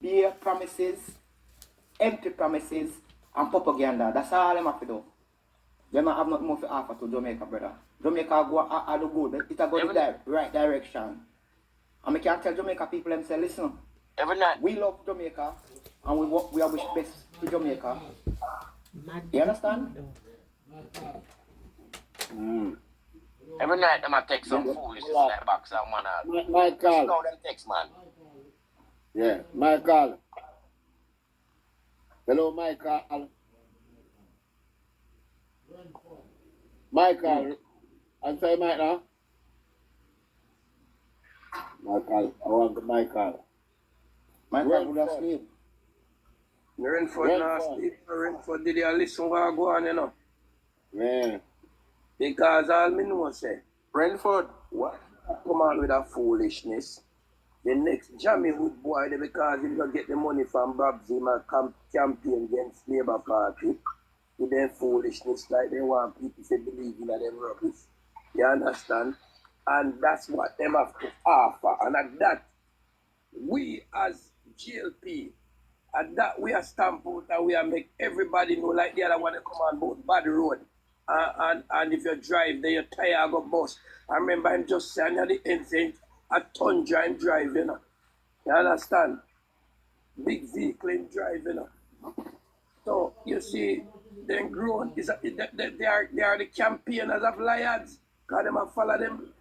bare promises, empty promises, and propaganda. That's all them have to do. Them have nothing more to offer to Jamaica, brother. Jamaica go a do good. It a go the right direction. And I can tell Jamaica people them say, listen, every night we love Jamaica and we are wish best to Jamaica. You understand? every night them a text some foolishness like box and man all. Michael. Just know them text, man. Yeah, Michael. Hello, Michael. Michael. Answer Mike now. Michael. I want the Michael. Michael would have sleep. Renford now sleep. Renford did you listen what go on, you know? Man. Because all me know say, Renford, what? Come on with that foolishness. The next Jammy Hood boy, because he's going to get the money from Bob Zima campaign against Labour Party. With their foolishness, like they want people to believe in them rubbish. You understand? And that's what them have to offer. And at that, we as GLP, at that we are stamp out and we are make everybody know like the other one to come on board bad road. And if you drive there, your tire go bust. I remember him just saying at the end saying a Tundra and drive, you know. You understand? Big vehicle in drive, you know. So you see, then grown is they are the campaigners of lions. Because them have follow them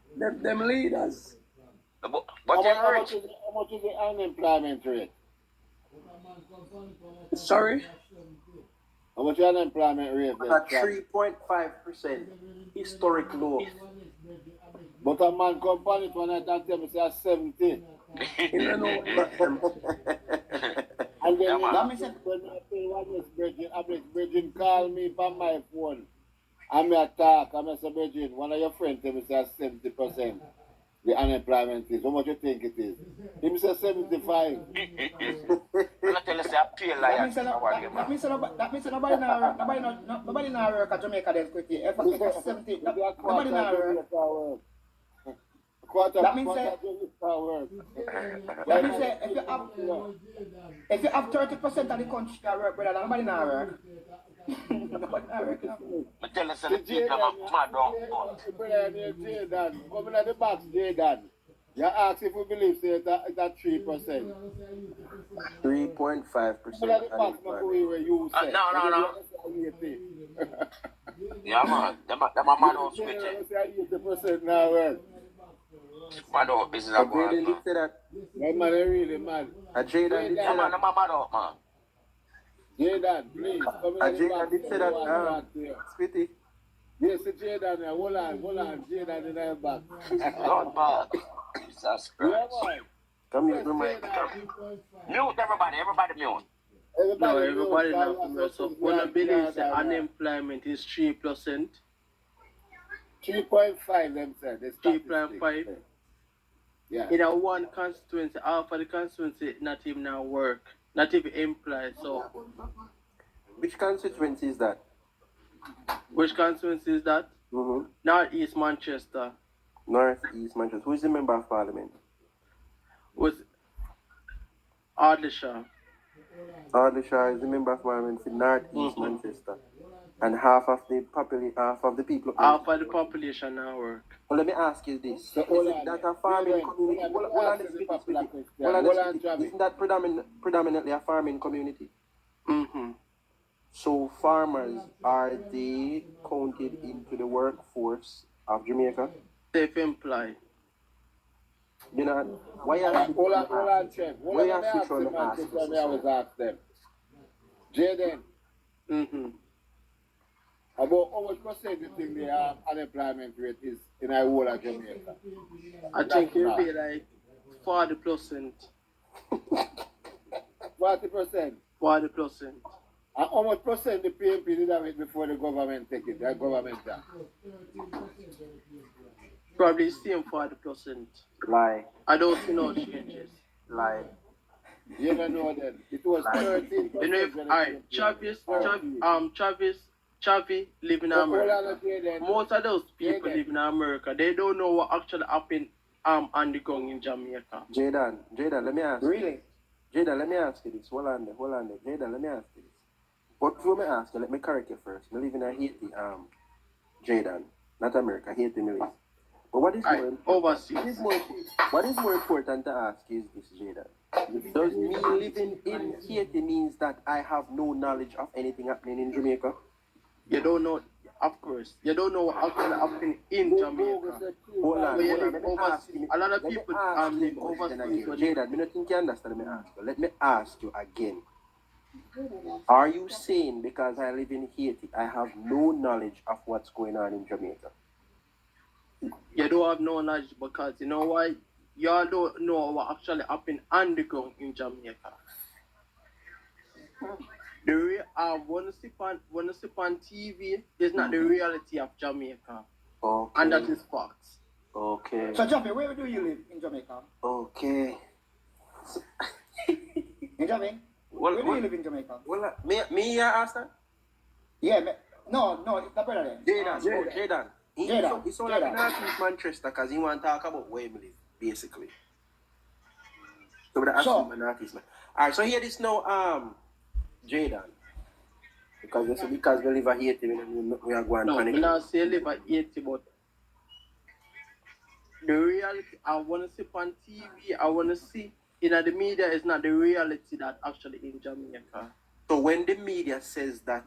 leaders. But How much is the unemployment rate? Sorry? How much is the unemployment rate? At 3.5%, historic low. But a man come on it when I tell me say 70. You don't know And then Yeah, man. when I say what is Bridget call me from my phone. I'm a talk, I'm a Bridget. One of your friends tell me say 70%. The unemployment is. How much you think it is? Him say 75. I tell you say I pay like That means nobody now work at Jamaica then quickly. If 70, nobody now work. That means that means that if you have 30% of the country that work, brother, nobody now work. Nobody now work. I tell you say the people are mad on. Jaydan, coming at the box, Jaydan. You ask if we believe say it's at 3%. 3.5% Coming at the box, where you say. No. Yeah, man. Them a mad on switch. 80% now work. Mad out business are going Jayden on. did say that. That man is really mad. Jayden did say Yeah, man, that. them a mad out, man. Jaydan, please. Come in Jayden did say that. Spitty. Yes, Jaydan, hold on. Jaydan in the back. Not bad. Jesus Yeah, Christ. boy. Come here, Mike. Mute everybody mute. No, everybody now. So, when I believe the unemployment is 3%, 3.5, them said. 3.5. Yeah. In a one constituency, half of the constituency not even now work, not even employed. So, Which constituency is that? which constituency is that? Mm-hmm. North East Manchester. North East Manchester. Who is the member of parliament? Was Ardlishaw. Ardlishaw is the member of parliament for North East Manchester. And half of the people. Half of the population now work. Well, let me ask you this. So, Is it that a farming community? Isn't that predominantly a farming community? Mm-hmm. So farmers, are they counted into the workforce of Jamaica? Self-employed. You know, why are Hold on, Chef. Why are you trying to ask I was asked them. Jayden, Mm-hmm. about how much percent you think the unemployment rate is in the whole of Jamaica? I think it'll be like 40%. 40%. 40%. And how much percent the PMP did have it before the government take it? The government down. Probably same 40%. lie? I don't see no changes. Lie. You don't know that. It was 13%. You know, if alright, Chavi live in America. Most of those people live in America. They don't know what actually happened on the ground in Jamaica. Jayden, let me ask. Really? Jada, let me ask you this. Hold on there. Jada, let me ask you this. But before me ask you, let me correct you first. I live in Haiti, Jadan, not America, Haiti, me live. But what is more important? Overseas. What is more important to ask is this, Jada? Does me living in Haiti means that I have no knowledge of anything happening in Jamaica? You don't know, of course. You don't know what actually happening in Jamaica. Hold on. But you live Let me ask overseas. you. A lot of Let me people ask you live a question overseas. again. Jada, I don't think you understand. Let me ask you again. Are you saying because I live in Haiti, I have no knowledge of what's going on in Jamaica? You don't have no knowledge because you know why? Y'all don't know what actually happened underground in Jamaica. When you see on TV is not the reality of Jamaica. Okay. And that is facts. Okay. So, Jeffrey, where do you live in Jamaica? Okay. In Jamaica? Where do you live in Jamaica? Well, me ask that? Yeah, no, it's not brother then. Jadan. It's all like an artist Manchester because he want to talk about where he live, basically. So we're asking an artist man. Alright, so here this now, Jadan. Because we live at Haiti, we are going No, panic. I'm not saying live at 80, but the reality I want to see on TV, I want to see in the media is not the reality that actually in Jamaica. So when the media says that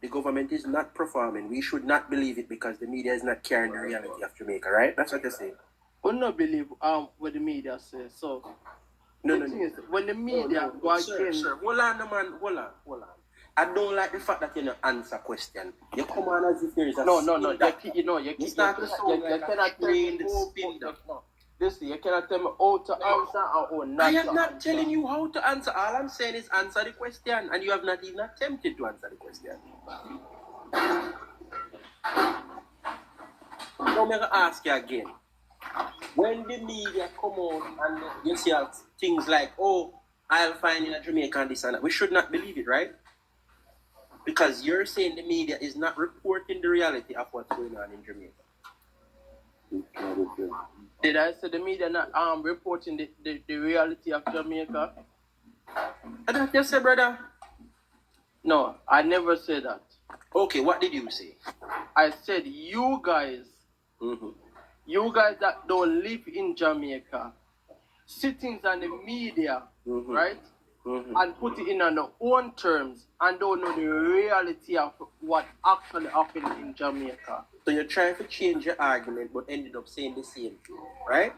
the government is not performing, we should not believe it because the media is not carrying the reality of Jamaica, right? That's what they're saying. We don't believe what the media says. So No. thing is, when the media go against, Sir, hold on, man. Hold on. I don't like the fact that you don't answer question. You come on as if there is a no. spin that- You start to sound like cannot a tell me trained spin doctor. no. Listen, you cannot tell me how to answer or not. I am to not answer. telling you how to answer. All I'm saying is answer the question, and you have not even attempted to answer the question. Now I'm going to ask you again. When the media come out and you see things like, oh, I'll find in a Jamaica and this and that, we should not believe it, right? Because you're saying the media is not reporting the reality of what's going on in Jamaica. Did I say the media not reporting the reality of Jamaica? And that you say, brother? No, I never said that. Okay, what did you say? I said you guys that don't live in Jamaica, sittings on the media, right? And put it in on their own terms and don't know the reality of what actually happened in Jamaica. So you're trying to change your argument but ended up saying the same thing, right?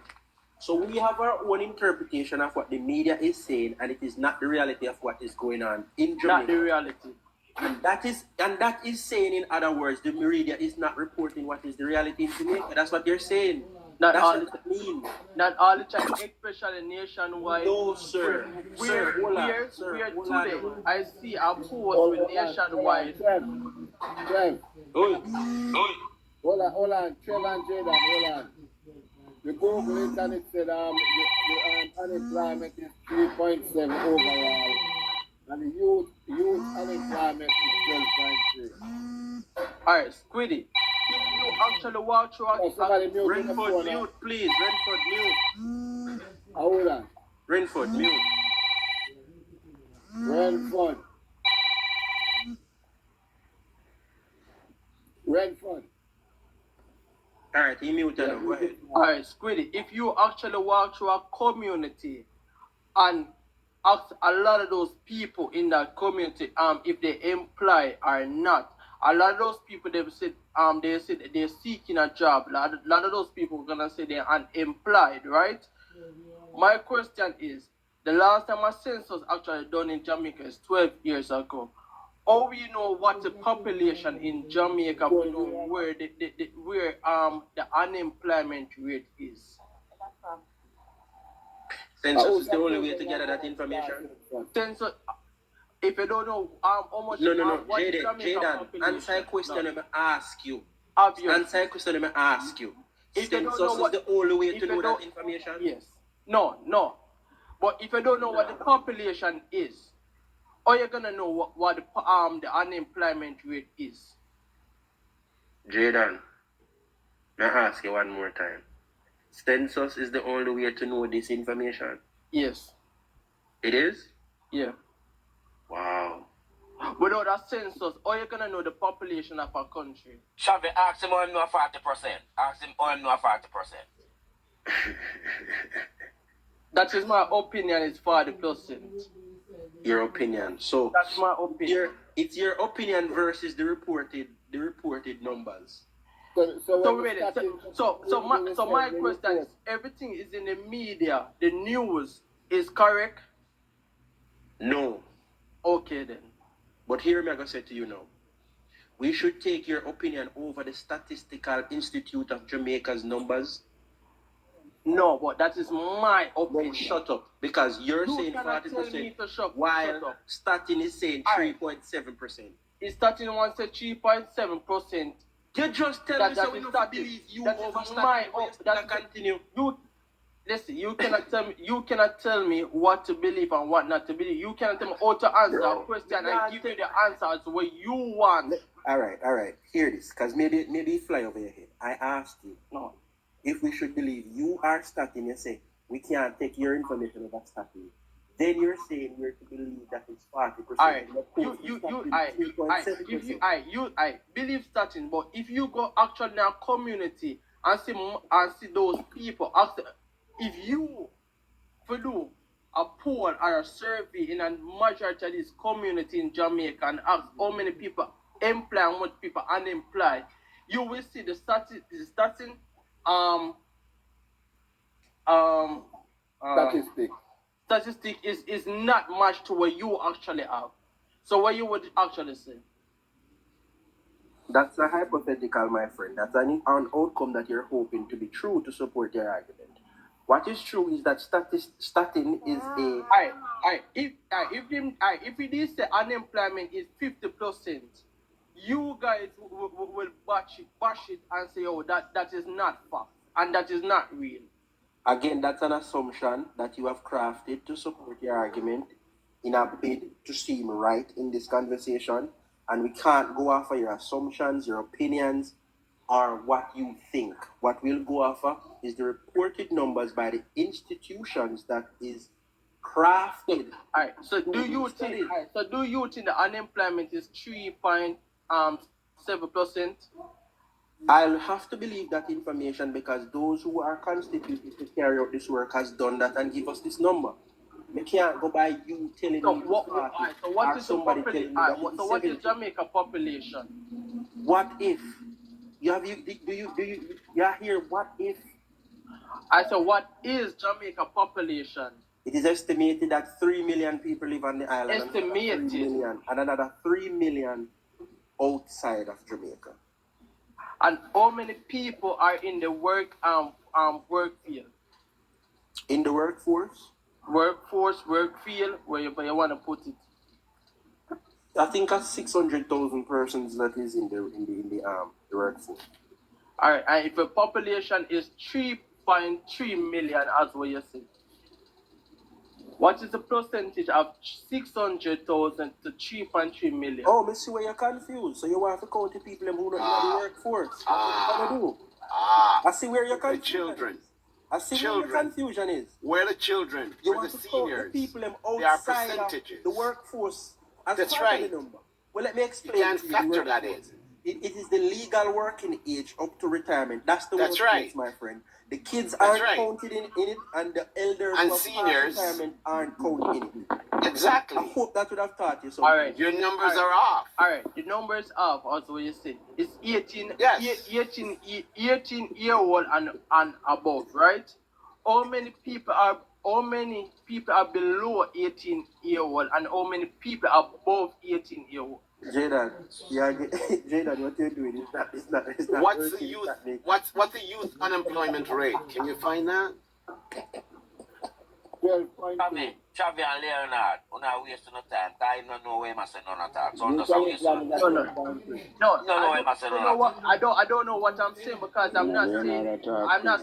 So we have our own interpretation of what the media is saying, and it is not the reality of what is going on in Jamaica. Not the reality. And that is saying, in other words, the media is not reporting what is the reality in Jamaica. That's what they're saying. Not That's all what it means. Not all the time, especially nationwide. No, sir. Where today I see a post with nationwide. Trev. Hold on, Trev and Jaden, hold on. The Google it and it said the unemployment is 3.7 overall, and the youth unemployment is 12.3. Alright, Squiddy. If you actually walk through Renford, mute, please. Renford, mute. Hold on. Renford, mute. Renford. Alright, he muted now. Go ahead. Alright, Squiddy. If you actually walk through a community and ask a lot of those people in that community if they employ or not, a lot of those people they said they're seeking a job. A lot of those people are gonna say they're unemployed, right? My question is, the last time a census actually done in Jamaica is 12 years ago. How we know what the population in Jamaica, we know where the unemployment rate is. Census is the only way to gather that information. Census, if you don't know how much... No. Jaden, answer a question let me ask you. Obviously. Answer a question let me ask you. If you don't Census know is what, the only way to know that information? Yes. No. But if you don't know what the population is, how you gonna know what the unemployment rate is? Jaden, may I ask you one more time? Census is the only way to know this information? Yes. It is? Yeah. Wow. Without a census, how you gonna know the population of a country? Shavi, ask him on no 40%. Ask him on no 40%. That is my opinion. It's 40%. Your opinion. So That's my opinion. it's your opinion versus the reported numbers. So wait, so my question is: everything is in the media. The news is correct. No. Okay then. But here me I gonna say to you now. We should take your opinion over the Statistical Institute of Jamaica's numbers. No, but that is my opinion. Then shut up. Because you're You saying cannot tell 40%, me to shut while up. Statin is saying Alright. 3.7%. It's starting one say 3.7%. You just tell me so we don't believe you over Statin. Continue. You listen. You cannot tell me what to believe and what not to believe. You cannot tell me how to answer a question and give you the answers the way you want. All right. Hear this, because maybe it fly over your head. I asked you, No. if we should believe you are Statin, you say, we can't take your information over Statin. Then you're saying we're to believe that it's 40%. Alright, I believe starting, but if you go actually in a community and see those people, if you do a poll or a survey in a majority of this community in Jamaica and ask how many people employ and how much people unemployed, you will see the starting statistic is not much to what you actually have. So what you would actually say? That's a hypothetical, my friend. That's an outcome that you're hoping to be true to support your argument. What is true is that Statin is a... If it is the unemployment is 50%, you guys will bash it and say, oh, that is not fact and that is not real. Again, that's an assumption that you have crafted to support your argument in a bid to seem right in this conversation. And we can't go off of your assumptions, your opinions, or what you think. What we'll go off of is the reported numbers by the institutions that is crafted. Alright, so do you think the unemployment is 3.7%? I'll have to believe that information because those who are constituted to carry out this work has done that and give us this number. We can't go by you telling me. So what is the population? So what is Jamaica population? What if? Do you hear what if? I said what is Jamaica population? It is estimated that 3 million people live on the island. Estimated. And another 3 million outside of Jamaica. And how many people are in the work field? In the workforce? Work field, where you want to put it? I think that's 600,000 persons that is in the workforce. Alright, and if the population is 3.3 million, as what you say, what is the percentage of 600,000 to 3.3 million? Oh, I see where you're confused. So you want to count the people who are not in the workforce. What do you do? I see where you're confused. The children. I see where your confusion is. Where the children? You Where want the to count seniors? the people They are outside of percentages. the workforce as That's part of right. the number. Well, let me You explain. can't to you factor the that workforce. in. It is the legal working age up to retirement. That's the That's workforce, right. my friend. The kids That's aren't right. counted in it, and the elders And who have seniors. passed retirement aren't counted in it. I Exactly. hope that would have taught you something. Alright. Your numbers are off. Alright, the numbers off, also what you say. It's 18 Yes. 18 year old and above, right? How many people are below 18 year old and how many people are above 18 year old? Jaydan, Jaydan, what you're doing is not What's the working, youth? it's not making- What's the youth unemployment rate? Can you find that? 12.2. Chavi and Leonard, we're not wasting no time. I don't know where I say none of that. So I'm just wasting no time. I don't know what I'm saying because I'm not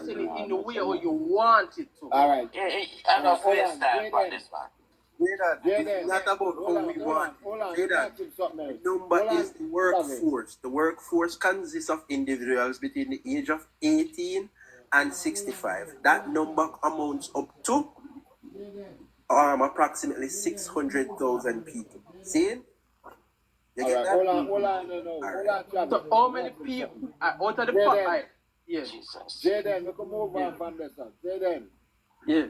saying it in the way how you want it to. All right. I don't waste time for this man. Jaydan, it's not about how we want. Hold on. Jaydan, the number is the workforce. The workforce consists of individuals between the age of 18 and 65. That number amounts up to approximately 600,000 people. See? You All get right, that? hold on, no, hold on, Travis. So how many people out of the Jaden. part? Yeah, Jesus. Jaden, we can move on from this one. Jaden, yeah.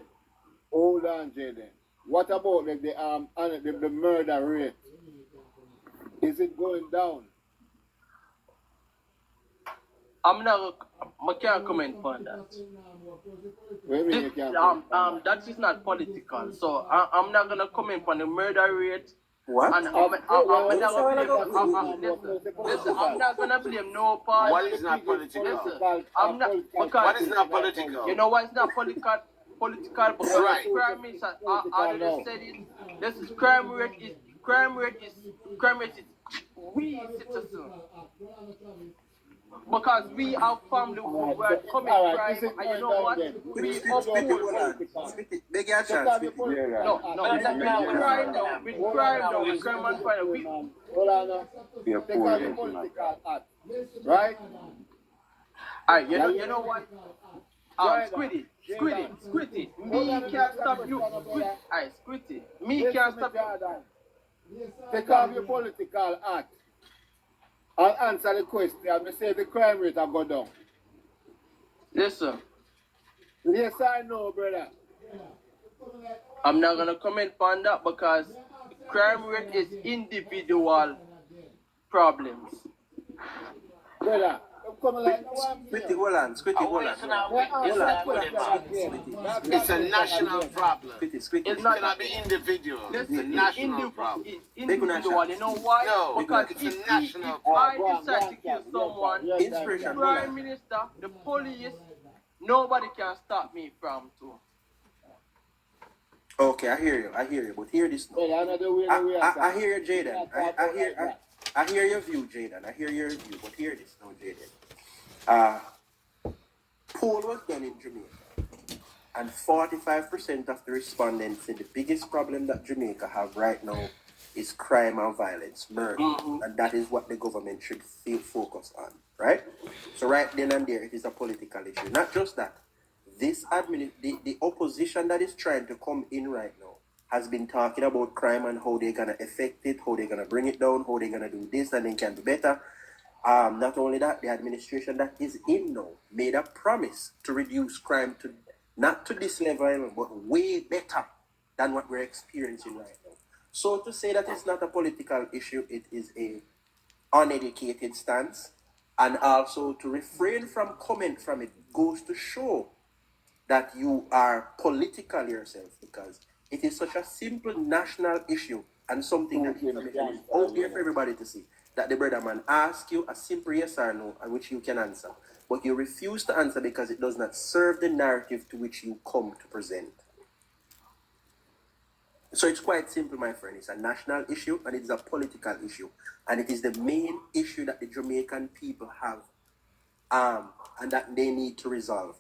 hold on, Jaden. What about the murder rate? Is it going down? I can't comment on that. What do you mean you This, can't comment on that? that is not political, so I'm not gonna comment on the murder rate. What? And I'm not gonna blame. Listen, Listen, I'm not gonna blame no party. What is not political? I'm not because What is not political? you know why it's not political? Political because Right. crime is already said it. This is crime rate is we citizens. Because we are family who are coming crime, and you know what? We uphold. Beg your chance. No, with crime now, with crime and crime, we. Hold on now. Take out the political act. Right? Alright, you know what? Squiddy. Me can't stop you. Alright, Squiddy. Me can't stop you. Take off your political act and answer the question. I say the crime rate will go down. Listen, Yes or no, brother? I'm not gonna comment on that because crime rate is individual problems. Brother, I'm coming like no one Squitty, hold on. It's a national problem. Squitty. It cannot be individual. It's a national problem. Individual, you know why? No, Because it's a if national I decide to kill someone, Inspiration. Prime Minister, the police, nobody can stop me from to. Okay, I hear you. But hear this now. I hear you, Jaden. I hear your view, Jaden. But hear this now, Jaden. Poll was done in Jamaica, and 45% of the respondents said the biggest problem that Jamaica have right now is crime and violence, murder, and that is what the government should focus on, right? So right then and there, it is a political issue. Not just that. The opposition that is trying to come in right now has been talking about crime and how they're gonna affect it, how they're gonna bring it down, how they're gonna do this and they can do better. Not only that, the administration that is in now made a promise to reduce crime to not to this level, but way better than what we're experiencing right now. So to say that it's not a political issue, it is a uneducated stance, and also to refrain from comment from it goes to show that you are political yourself, because it is such a simple national issue and something that information is out there for everybody to see. That the brother man asks you a simple yes or no, which you can answer, but you refuse to answer because it does not serve the narrative to which you come to present. So it's quite simple, my friend. It's a national issue and it's a political issue, and it is the main issue that the Jamaican people have, and that they need to resolve.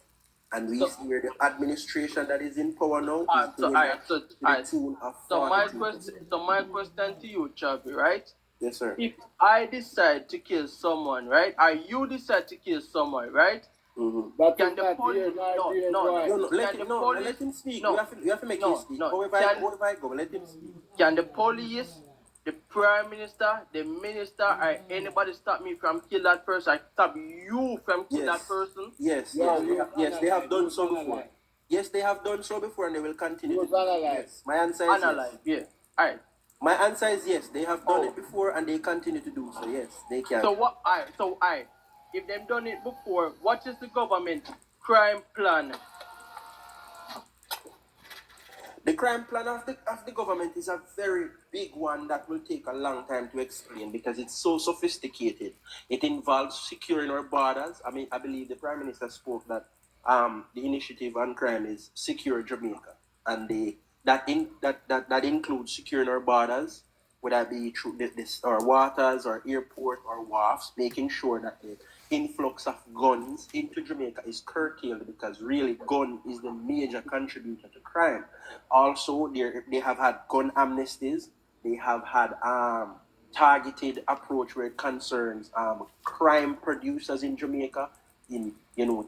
And we see where the administration that is in power now is doing that to the tune of 42%. So my question to you, Chavi, right? Yes, sir. If I decide to kill someone, right? Or you decide to kill someone, right? Can the police? No. Let him speak. No. You have to make him speak. However I go, let him speak. Can the police, the prime minister, the minister, or anybody stop me from kill that person? I stop you from kill that person? Yes, they have done so before. Yes, they have done so before, and they will continue. Yes, my answer is yes. Yeah. All right. My answer is yes. They have done it before, and they continue to do so. Yes, they can. So what? If they've done it before, what is the government crime plan? The crime plan of the government is a very big one that will take a long time to explain because it's so sophisticated. It involves securing our borders. I mean, I believe the Prime Minister spoke that the initiative on crime is Secure Jamaica, and that includes securing our borders, whether it be through our waters, or airport, or wharfs, making sure that the influx of guns into Jamaica is curtailed, because really gun is the major contributor to crime. Also, they have had gun amnesties. They have had targeted approach where it concerns crime producers in Jamaica, in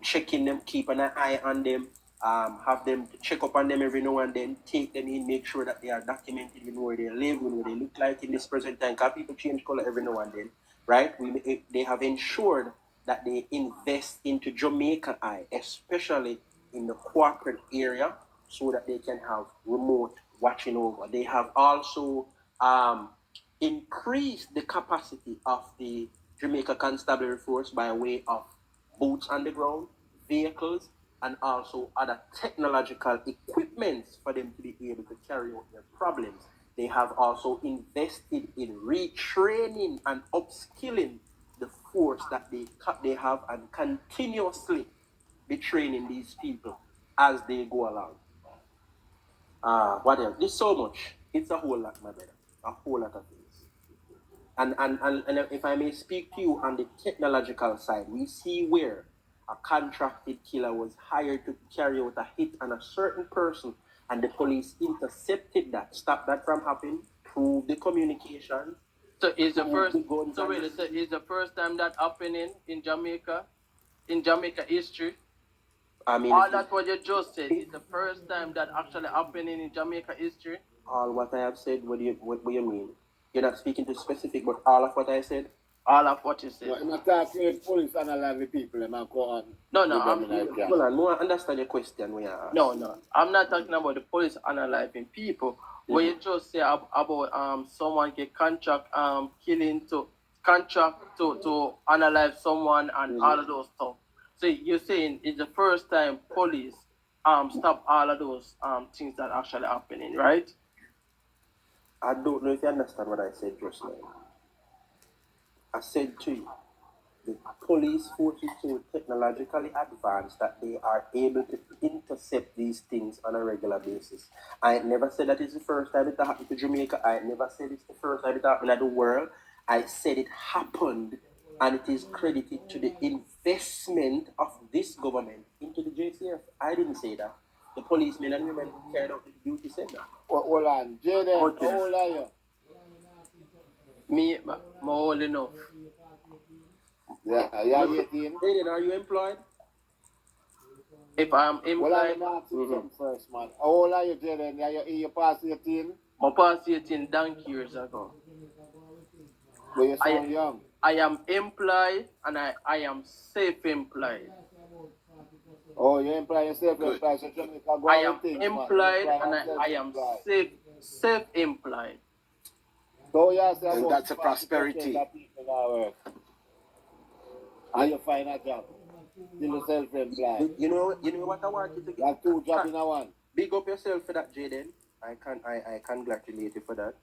checking them, keeping an eye on them, have them check up on them every now and then, take them in, make sure that they are documented in where they live, in what they look like in this present time. Because people change color every now and then, right? They have ensured that they invest into Jamaica Eye, especially in the corporate area, so that they can have remote watching over. They have also increased the capacity of the Jamaica Constabulary Force by way of boots on the ground, vehicles, and also other technological equipments for them to be able to carry out their problems. They have also invested in retraining and upskilling the force that they have, and continuously be training these people as they go along. What else? There's so much. It's a whole lot, my brother. A whole lot of things. And if I may speak to you on the technological side, we see where a contracted killer was hired to carry out a hit on a certain person, and the police intercepted that, stopped that from happening, proved the communication. So is the first guns so and wait, so is the first time that happening in Jamaica history? I mean, All that what you just said is the first time that actually happening in Jamaica history. all what I have said, what do you mean? You're not speaking to specific, but all of what I said? All of what you said. No, I'm not talking to police analyze the people, and go on. No, Give them an idea. Hold on, I understand your question when you ask. No. I'm not talking about the police analyzing people. When you just say about someone get contract killing to contract to analyze someone and all of those stuff. So you're saying it's the first time police stop all of those things that actually happening, right? I don't know if you understand what I said just now. I said to you, the police force is so technologically advanced that they are able to intercept these things on a regular basis. I never said that it's the first time it happened to Jamaica. I never said it's the first time it happened in the world. I said it happened, and it is credited to the investment of this government into the JCF. I didn't say that. The policemen and women who carried out the duty said that. Hold on. Jaden, Okay. how old are you? Me, I'm old enough. Yeah, you're 18. Aiden, are you employed? If I'm Well, I'm employed, asking them first, man. How old are you, Jaden? You past 18? I passed 18 donkey years ago. But you sound young. I am employed and I am self-employed. Oh, you employ yourself, employed, so Jamaica go I on am with things, employed man. and I am self-employed. So you say And about that's a 40% prosperity. that people are work. And you find a job. Still self-employed. You know what I want you to You have 2 jobs in a one. Big up yourself for that, Jaden. I congratulate you for that.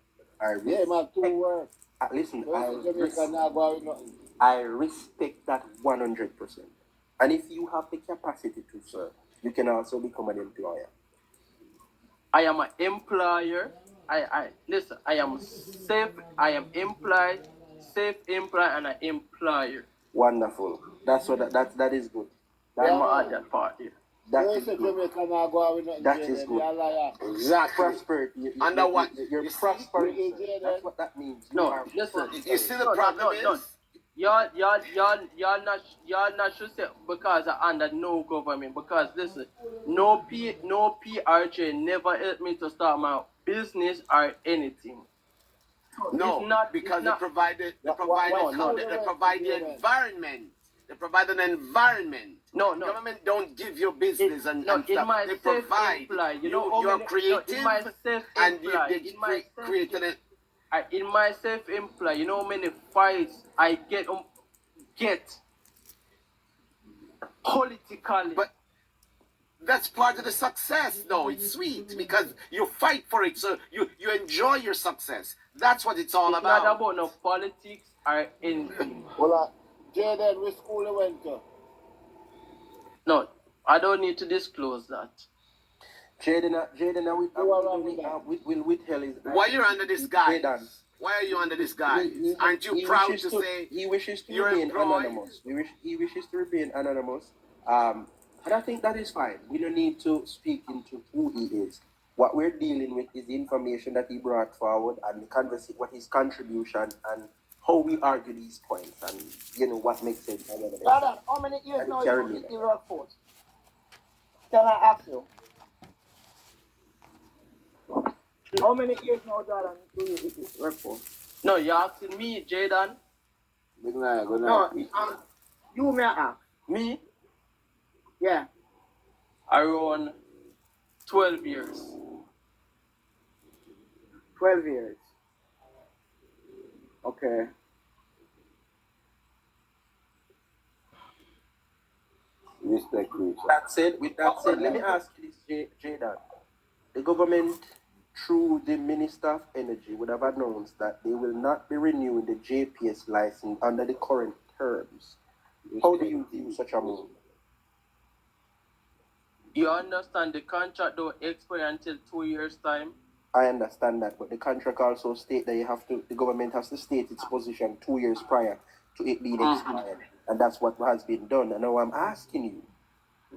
Yeah, man, 2 work. Listen, So Jamaica now go with nothing. I respect that 100%. And if you have the capacity to, sir, you can also become an employer. I am an employer. Listen, I am employed, self-employed and an employer. Wonderful. That's what that is good. I'm gonna add that part here. That So you is say good. Jamaica now go with nothing, That Jaden. is good. You're a liar. Exactly. Prosperity. Under what? You're You see? prospering. You sir. Jaden. That's what that means. You No, are listen. You see the problem is? Y'all not should say because I under no government. Because listen, no PRJ never helped me to start my business or anything. So No, it's not, because it's not, they provide the environment. They provide an environment. No. Government don't give you business and stuff. They provide. self-employed, You're creative in my and self-employed, they created it. in my self-employed, you know how many fights I get politically. But that's part of the success, though. It's sweet because you fight for it, so you enjoy your success. That's what it's all it's about. not about no politics or anything. Well, Jaden, which school you went to? No, I don't need to disclose that. Jaden, will withheld his. Why you're under this guise? Jaden. Why are you under this guise? Aren't you proud to say he wishes to you're remain employed? anonymous? He wishes to remain anonymous. And I think that is fine. We don't need to speak into who he is. What we're dealing with is the information that he brought forward and the what his contribution and how we argue these points and what makes sense. Brother, how many years now Carry me you work for? Can I ask you, how many years now, Jordan, do you work for? No, you're asking me, Jaden. Good night, good No, night. you may ask. Me, Yeah. around 12 years. 12 years. Okay. Respect Richard. With that said, let me ask you this, Jaden. The government, through the Minister of Energy, would have announced that they will not be renewing the JPS license under the current terms. How do you view such a move? You understand the contract don't expire until 2 years' time? I understand that, but the contract also state that the government has to state its position 2 years prior to it being expired, and that's what has been done. And now I'm asking you,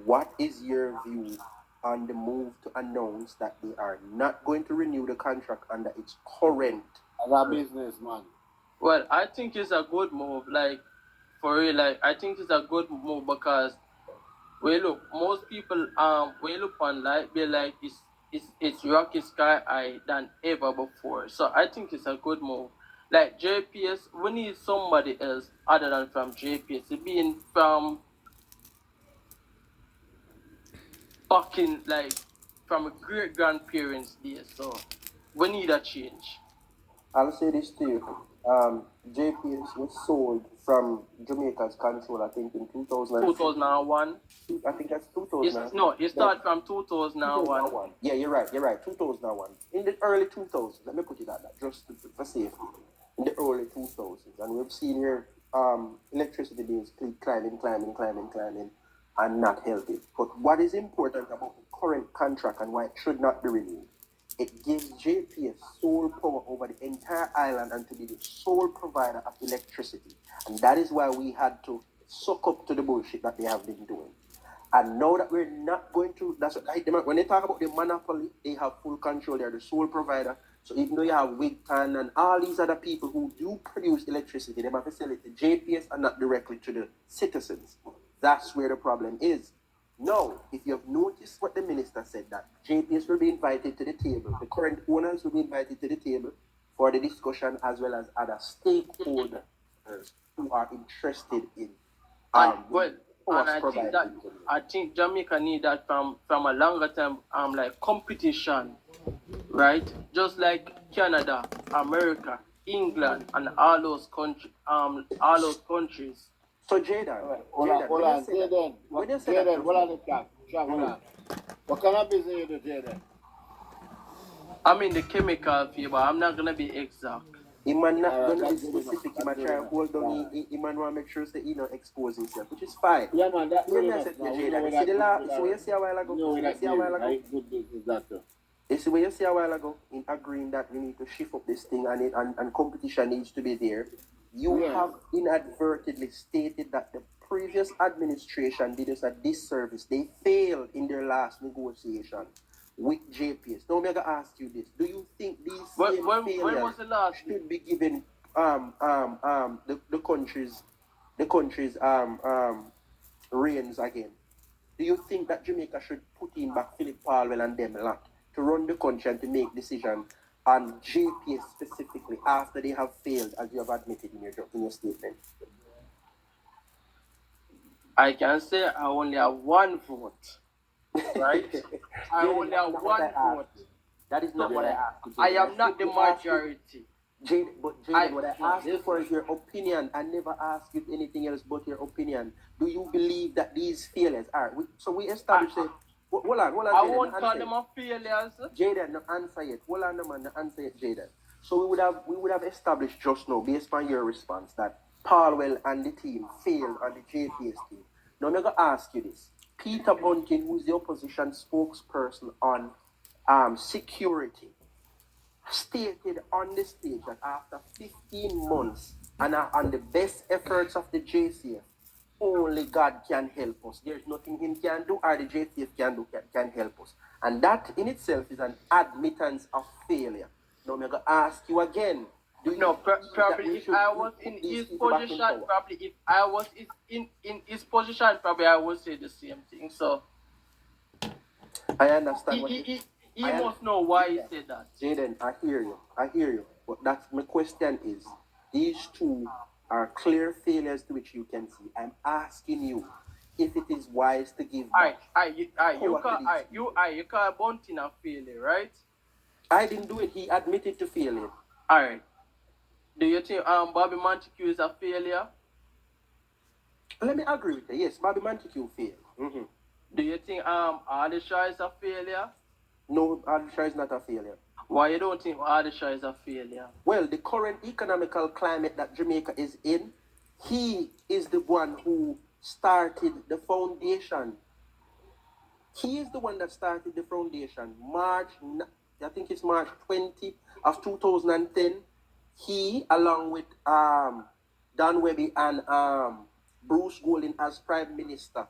what is your view on the move to announce that they are not going to renew the contract under its current? As a businessman. Well, I think it's a good move. Like, for real, like, I think it's a good move because, most people, when you look on life, be like, it's rocky sky high than ever before. So I think it's a good move. Like, JPS, we need somebody else other than from JPS. It being from fucking, like, from great grandparents' days. So we need a change. I'll say this to you. JPS was sold from Jamaica's control, I think, in 2001. I think that's 2000. No, it started from 2001. 2001. Yeah, you're right. 2001. In the early 2000s, let me put it like that, just for safety. In the early 2000s, and we've seen here electricity bills keep climbing, and not healthy. But what is important about the current contract and why it should not be renewed? It gives JPS sole power over the entire island and to be the sole provider of electricity. And that is why we had to suck up to the bullshit that they have been doing. And now that we're not going to, that's what, when they talk about the monopoly, they have full control. They're the sole provider. So even though you have Wigton and all these other people who do produce electricity, they have to sell it to JPS and not directly to the citizens. That's where the problem is. Now, if you have noticed what the minister said, that JPS will be invited to the table, the current owners will be invited to the table for the discussion, as well as other stakeholders who are interested in I think Jamaica need that from a longer time, like competition, right? Just like Canada, America, England, and all those countries. So Jaden, Hold on, Jaden. Hold on. What kind of business you do, Jaden? I'm in the chemical field, but I'm not gonna be exact. He might not gonna be specific. He might try and hold on. He might want to make sure that he not expose himself, which is fine. Yeah, man, that's So you see a while ago. You see what you see a while ago in agreeing that we need to shift up this thing and competition needs to be there. You have inadvertently stated that the previous administration did us a disservice. They failed in their last negotiation with JPS. Now I'm gonna ask you this: do you think these when was the last should be given the country's reins again? Do you think that Jamaica should put in back Philip Palwell and them lot to run the country and to make decisions on JPS specifically after they have failed, as you have admitted in your statement? I can say I only have one vote, right? I only have one vote. That is not what I asked. I am not the majority. Jaden, what I asked you for is your opinion. I never asked you anything else but your opinion. Do you believe that these failures are? So we established it. Hold on. I won't call them a failures. Jaden, no answer yet. Hold on, man, no answer yet, Jaden. So we would have established just now, based on your response, that Palwell and the team failed on the JPS team. Now I'm gonna ask you this. Peter Bunting, who is the opposition spokesperson on security, stated on the stage that after 15 months and on the best efforts of the JCF, only God can help us. There's nothing him can do or the JCF can help us. And that in itself is an admittance of failure. Now I'm going to ask you again. Probably if I was in his position, probably I would say the same thing. So I understand what He I must know why he said that. Jaden, I hear you. I hear you. But that's my question is, these two are clear failures to which you can see. I'm asking you if it is wise to give back. You call Bunting a failure, right? I didn't do it. He admitted to failing. Alright. Do you think Bobby Montague is a failure? Let me agree with you. Yes, Bobby Montague failed. Mm-hmm. Do you think Ardisha is a failure? No, Ardisha is not a failure. Why you don't think Ardisha is a failure? Well, the current economical climate that Jamaica is in, he is the one who started the foundation. He is the one that started the foundation. I think it's March 20 of 2010. He, along with Don Webby and Bruce Golding as Prime Minister,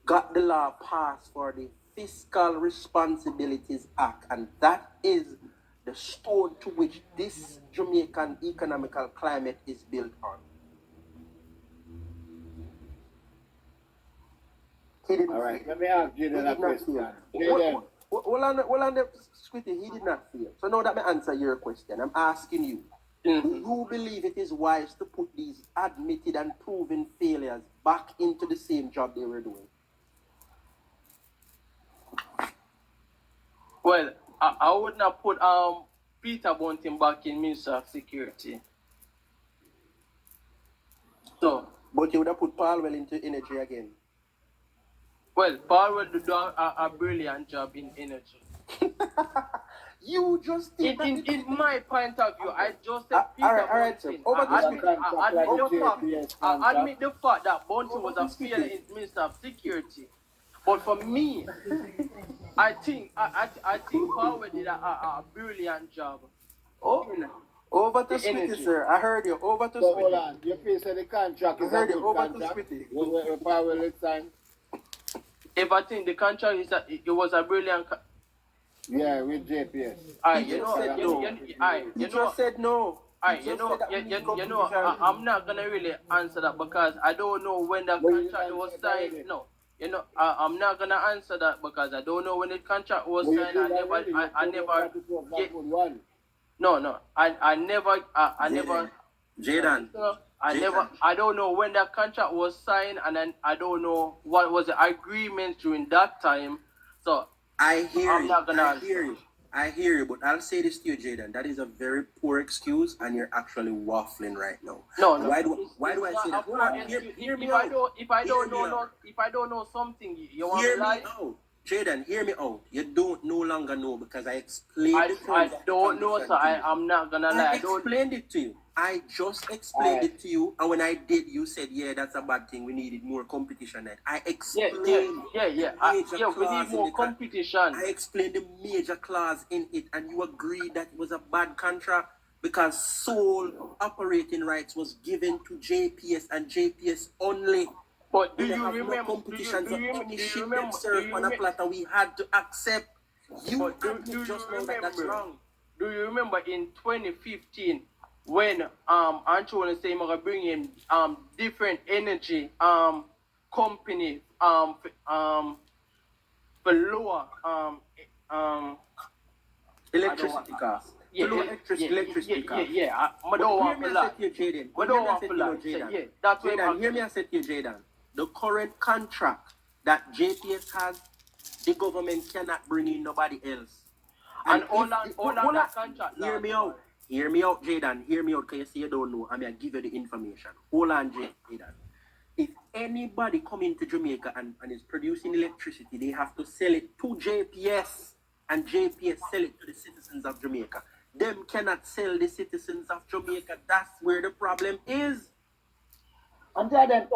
got the law passed for the Fiscal Responsibilities Act, and that is the stone to which this Jamaican economical climate is built on. He didn't. All right, let me ask Jaden a question. Jaden. Hold on, Squitty, he did not fail. So now that I answer your question, I'm asking you, do you believe it is wise to put these admitted and proven failures back into the same job they were doing? Well, I would not put Peter Bunting back in Minister of Security. So, but you would have put Palwell into energy again. Well, Paul will do a brilliant job in energy. You just think in my point of view, I just said Peter Bunting. I admit the fact that Bunting was a failure in Minister of Security. But for me, I think Paul did a brilliant job. Over to Smitty, sir. I heard you. Over to Smitty. So hold on. You feel say the contract is a good contract? Where Paul will sign? If I think the contract it was a brilliant. Yeah, with JPS. You just said no. I'm not gonna really answer that because I don't know when the contract was signed. No, I'm not gonna answer that because I don't know when the contract was signed. I never. Jaden. I don't know when the contract was signed, and then I don't know what was the agreement during that time. So I hear you, but I'll say this to you, Jaden. That is a very poor excuse, and you're actually waffling right now. No. Why do I say that? Hold on, hear me out. If I don't know something, you want hear to lie? Me out. Jaden, hear me out. You don't no longer know because I explained it to you. I don't know, so I'm not gonna lie. I explained it to you. I just explained it to you, and when I did, you said, "Yeah, that's a bad thing. We needed more competition." I explained. We need more competition. I explained the major clause in it, and you agreed that it was a bad contract because sole operating rights was given to JPS and JPS only. But do you remember? No competition, so any ship them serve on a platter, we had to accept. You just know that that's wrong. Do you remember in 2015? When Antoine say I'm gonna bring in different energy company for lower electricity costs. Electricity costs. I don't want to lie. That's what hear me and say to you, Jaden. The current contract that JPS has, the government cannot bring in nobody else. And all that contract. Hear me out, Jaden. Hear me out, because you say you don't know. I'm going to give you the information. Hold on, Jaden. If anybody come into Jamaica and is producing electricity, they have to sell it to JPS, and JPS sell it to the citizens of Jamaica. Them cannot sell the citizens of Jamaica. That's where the problem is. And that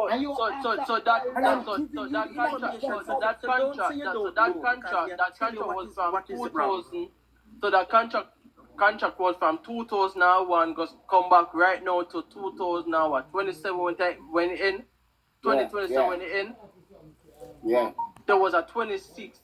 contract was from 2001, come back right now to 2027 when it end. 2027 when it end. Yeah. There was a 26